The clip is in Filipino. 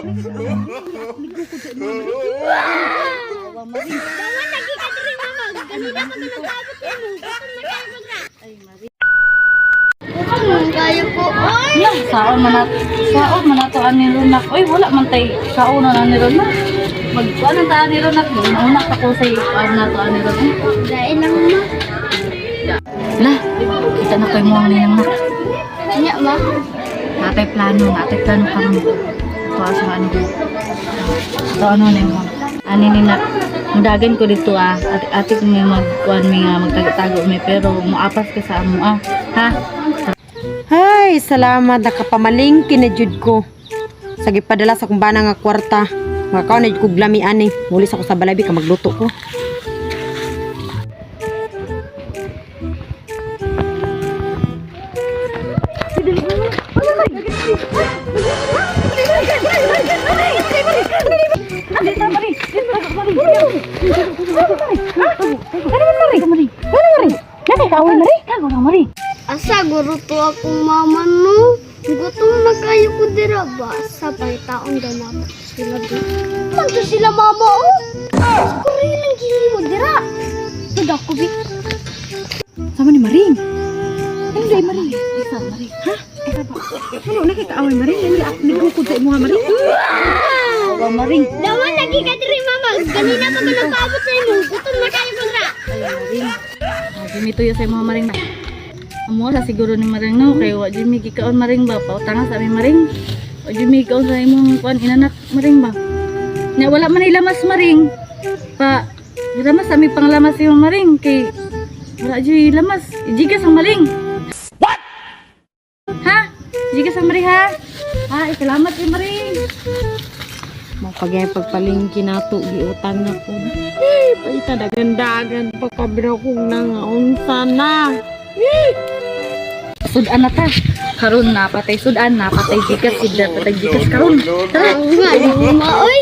Kayo po, oy! Saon man nato ani Ronak. Oy, wala man tay saon na ni Ronak. Magkuan ta ni Ronak. Unak ako sa nato ani Ronak. Dahil lang ma. Lah, kita na koy mo ang ninang nak. Nya ma. Natay plano karon. Kuha sa ano. Ito ano ni mo. Ani ni nak. Mudagan ko dito Ate ko may magkuan mi nga magtago-tago mi pero moapas ka sa amo Ha? Ay, salamat nakapamalingki na jud ko. Sa gipadala sa kong bana nga kwarta. Makaw na jud ko glami ani. Mulis ako sa balabi ka magluto ko. Asa guro to akong mama no. Gutom na kayo ko dira ba? Sa taon daw na sila di. Manto sila mama oh. Kuri lang gili mo dira. Tudak ko bi. Sama ni Maring. Ano day Maring? Isa Maring. Ha? Isa ba? Ano nakikaaway Maring? Hindi ako nagukod sa imo ha Maring. Wa Maring. Dawan lagi ka diri mama. Ganina pa ka nagpaabot sa imo. Gutom na kayo ko dira. Maring. Gumito yo sa mga Maring na. Amo sa siguro ni Maring no kay wa jud mi gikaon Maring ba pautanga sa aming Maring. Wa jud mi gikaon sa imong kuan inanak Maring ba. Nya wala man ilamas Maring. Pa ilamas sa aming panglamas imong Maring kay wala jud ilamas. Ijigas ang Maring. What? Ha? Ijigas ang Maring ha? Ha, salamat kay Maring. Mo pagpalingki nato giutang na ko. Eh, paita dagan-dagan pagkabira ko nang unsa na. Sudan na ta. Karon na patay sudan na patay jikas sidda patay jikas karon. Tara. Nga, ma oy.